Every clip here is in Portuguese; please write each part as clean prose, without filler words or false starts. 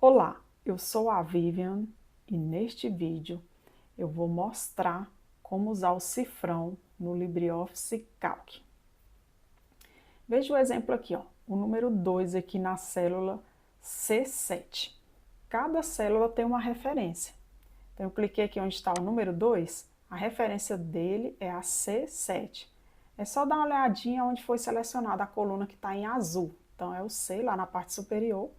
Olá, eu sou a Vivian e neste vídeo eu vou mostrar como usar o cifrão no LibreOffice Calc. Veja o exemplo aqui, ó, o número 2 aqui na célula C7. Cada célula tem uma referência. Então eu cliquei aqui onde está o número 2, a referência dele é a C7. É só dar uma olhadinha onde foi selecionada a coluna que está em azul. Então é o C lá na parte superior.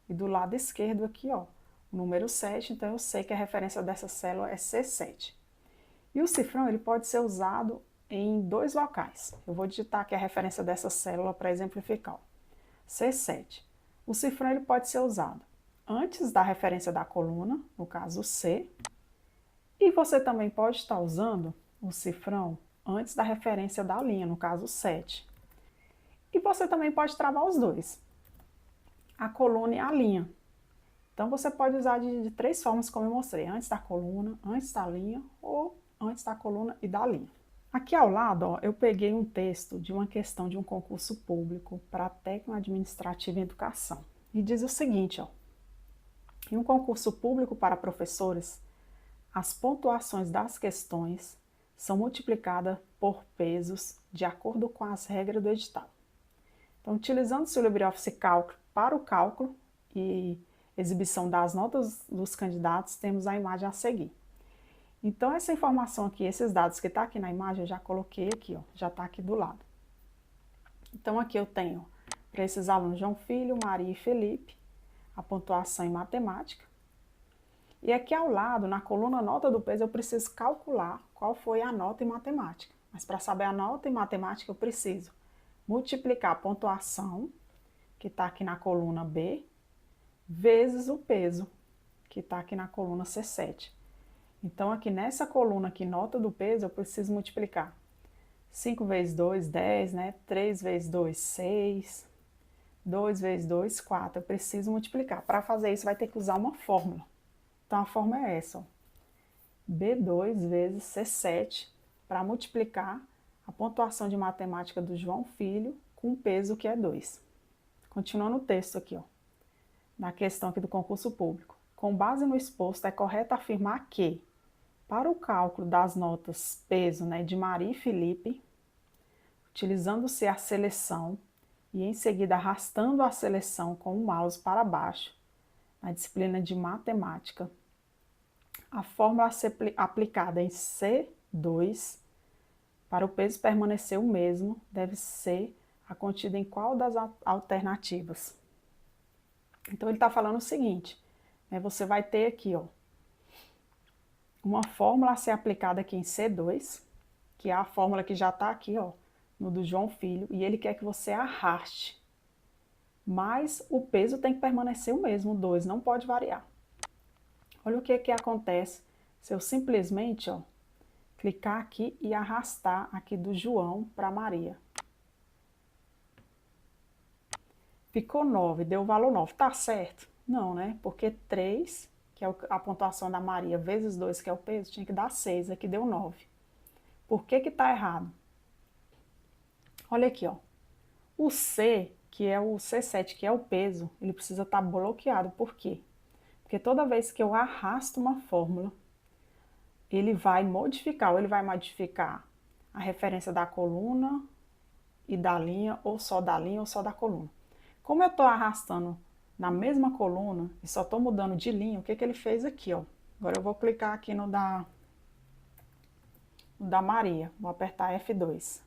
E do lado esquerdo aqui, ó, o número 7, então eu sei que a referência dessa célula é C7. E o cifrão ele pode ser usado em dois locais. Eu vou digitar aqui a referência dessa célula para exemplificar. Ó. C7. O cifrão ele pode ser usado antes da referência da coluna, no caso C, e você também pode estar usando o cifrão antes da referência da linha, no caso 7. E você também pode travar os dois, a coluna e a linha. Então você pode usar de três formas, como eu mostrei, antes da coluna, antes da linha ou antes da coluna e da linha. Aqui ao lado, ó, eu peguei um texto de uma questão de um concurso público para técnico administrativo em educação. E diz o seguinte, ó, em um concurso público para professores, as pontuações das questões são multiplicadas por pesos de acordo com as regras do edital. Então, utilizando-se o LibreOffice Calc para o cálculo e exibição das notas dos candidatos, temos a imagem a seguir. Então, essa informação aqui, esses dados que está aqui na imagem, eu já coloquei aqui, ó, já está aqui do lado. Então, aqui eu tenho, para esses alunos, João Filho, Maria e Felipe, a pontuação em matemática. E aqui ao lado, na coluna nota do peso, eu preciso calcular qual foi a nota em matemática. Mas para saber a nota em matemática, eu preciso multiplicar a pontuação, que está aqui na coluna B, vezes o peso, que está aqui na coluna C7. Então, aqui nessa coluna aqui, nota do peso, eu preciso multiplicar 5 vezes 2, 10, né? 3 vezes 2, 6, 2 vezes 2, 4. Eu preciso multiplicar. Para fazer isso, vai ter que usar uma fórmula. Então, a fórmula é essa, ó. B2 vezes C7, para multiplicar a pontuação de matemática do João Filho com o peso que é 2. Continuando o texto aqui, ó, na questão aqui do concurso público. Com base no exposto, é correto afirmar que, para o cálculo das notas peso, né, de Maria e Felipe, utilizando-se a seleção e em seguida arrastando a seleção com o mouse para baixo, na disciplina de matemática, a fórmula a ser aplicada em C2 para o peso permanecer o mesmo, deve ser a contida em qual das alternativas? Então, ele está falando o seguinte, né, você vai ter aqui, ó, uma fórmula a ser aplicada aqui em C2, que é a fórmula que já está aqui, ó, no do João Filho, e ele quer que você arraste. Mas o peso tem que permanecer o mesmo, 2, não pode variar. Olha o que acontece se eu simplesmente, ó, clicar aqui e arrastar aqui do João para Maria. Ficou 9, deu o valor 9. Tá certo? Não, né? Porque 3, que é a pontuação da Maria, vezes 2, que é o peso, tinha que dar 6, aqui deu 9. Por que tá errado? Olha aqui, ó. O C, que é o C7, que é o peso, ele precisa estar bloqueado. Por quê? Porque toda vez que eu arrasto uma fórmula, ele vai modificar a referência da coluna e da linha, ou só da linha ou só da coluna. Como eu estou arrastando na mesma coluna e só estou mudando de linha, o que ele fez aqui, ó? Agora eu vou clicar aqui no da Maria, vou apertar F2.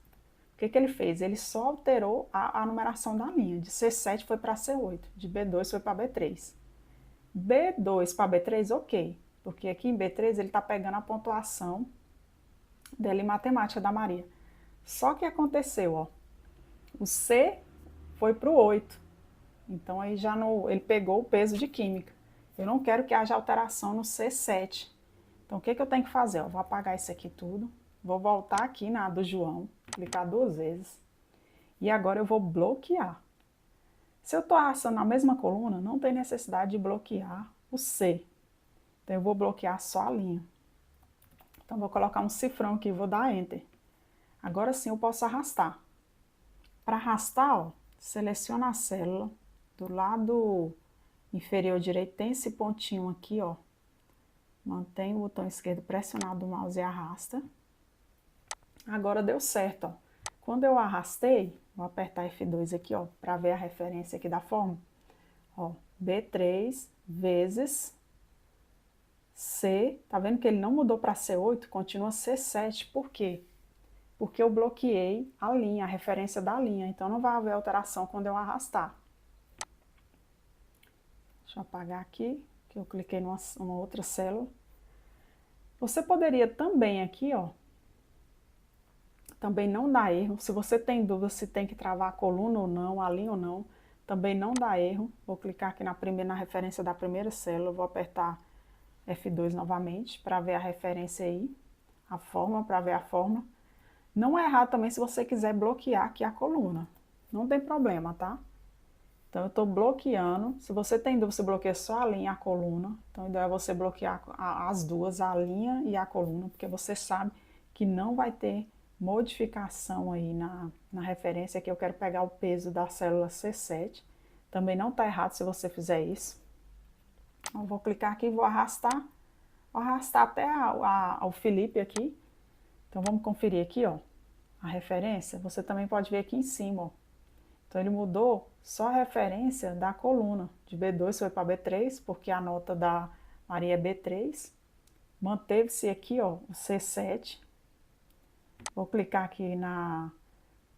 O que ele fez? Ele só alterou a numeração da linha, de C7 foi para C8, de B2 foi para B3. B2 para B3, ok, porque aqui em B3 ele está pegando a pontuação dele em matemática da Maria. Só que aconteceu, ó, o C foi para o 8, então aí já ele pegou o peso de química. Eu não quero que haja alteração no C7. Então o que eu tenho que fazer? Eu vou apagar isso aqui tudo, vou voltar aqui na do João, clicar 2 vezes, e agora eu vou bloquear. Se eu estou arrastando na mesma coluna, não tem necessidade de bloquear o C. Então eu vou bloquear só a linha. Então vou colocar um cifrão aqui, vou dar Enter. Agora sim eu posso arrastar. Para arrastar, ó, seleciona a célula do lado inferior direito tem esse pontinho aqui, ó. Mantém o botão esquerdo pressionado do mouse e arrasta. Agora deu certo, ó. Quando eu arrastei, vou apertar F2 aqui, ó, para ver a referência aqui da forma. Ó, B3 vezes C, tá vendo que ele não mudou para C8, continua C7, por quê? Porque eu bloqueei a linha, a referência da linha, então não vai haver alteração quando eu arrastar. Deixa eu apagar aqui, que eu cliquei numa outra célula. Você poderia também aqui, ó, também não dá erro. Se você tem dúvida se tem que travar a coluna ou não, a linha ou não, também não dá erro. Vou clicar aqui na referência da primeira célula, vou apertar F2 novamente para ver a referência aí, a forma, para ver a forma. Não é errado também se você quiser bloquear aqui a coluna, não tem problema, tá? Então eu estou bloqueando, se você tem dúvida se bloqueia só a linha e a coluna, então o ideal é você bloquear as duas, a linha e a coluna, porque você sabe que não vai ter modificação aí na referência, que eu quero pegar o peso da célula C7. Também não está errado se você fizer isso. Eu vou clicar aqui e vou arrastar até ao Felipe aqui. Então vamos conferir aqui, ó, a referência. Você também pode ver aqui em cima, ó. Então ele mudou só a referência da coluna, de B2 foi para B3, porque a nota da Maria é B3. Manteve-se aqui, ó, o C7. Vou clicar aqui na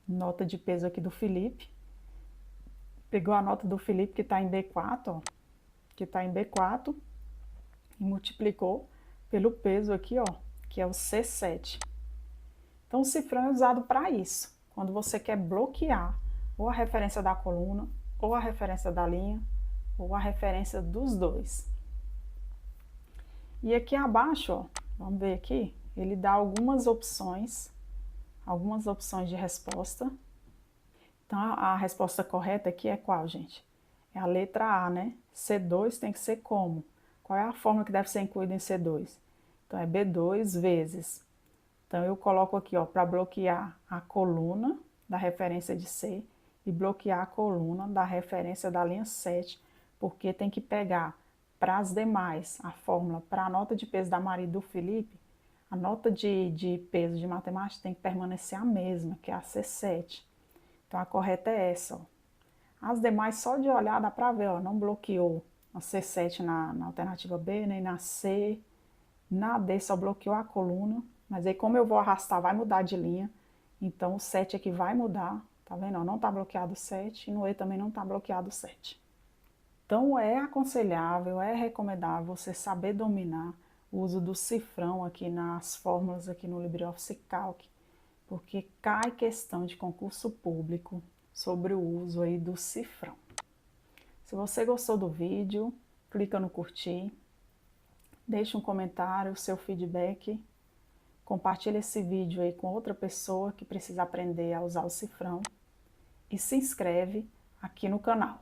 nota de peso aqui do Felipe. Pegou a nota do Felipe que está em B4, ó, que está em B4, e multiplicou pelo peso aqui, ó, que é o C7. Então o cifrão é usado para isso, quando você quer bloquear ou a referência da coluna, ou a referência da linha, ou a referência dos dois. E aqui abaixo, ó, vamos ver aqui, ele dá algumas opções de resposta. Então a resposta correta aqui é qual, gente? É a letra A, né? C2 tem que ser como? Qual é a fórmula que deve ser incluída em C2? Então é B2 vezes. Então eu coloco aqui, ó, para bloquear a coluna da referência de C e bloquear a coluna da referência da linha 7, porque tem que pegar para as demais a fórmula para a nota de peso da Maria e do Felipe, a nota de peso de matemática tem que permanecer a mesma, que é a C7. Então a correta é essa, ó. As demais só de olhar dá para ver, ó, não bloqueou a C7 na alternativa B, nem na C, na D só bloqueou a coluna, mas aí como eu vou arrastar vai mudar de linha, então o 7 aqui vai mudar, tá vendo? Não está bloqueado o 7 e no E também não está bloqueado o 7. Então é aconselhável, é recomendável você saber dominar o uso do cifrão aqui nas fórmulas aqui no LibreOffice Calc, porque cai questão de concurso público sobre o uso aí do cifrão. Se você gostou do vídeo, clica no curtir, deixe um comentário, seu feedback, compartilhe esse vídeo aí com outra pessoa que precisa aprender a usar o cifrão e se inscreve aqui no canal.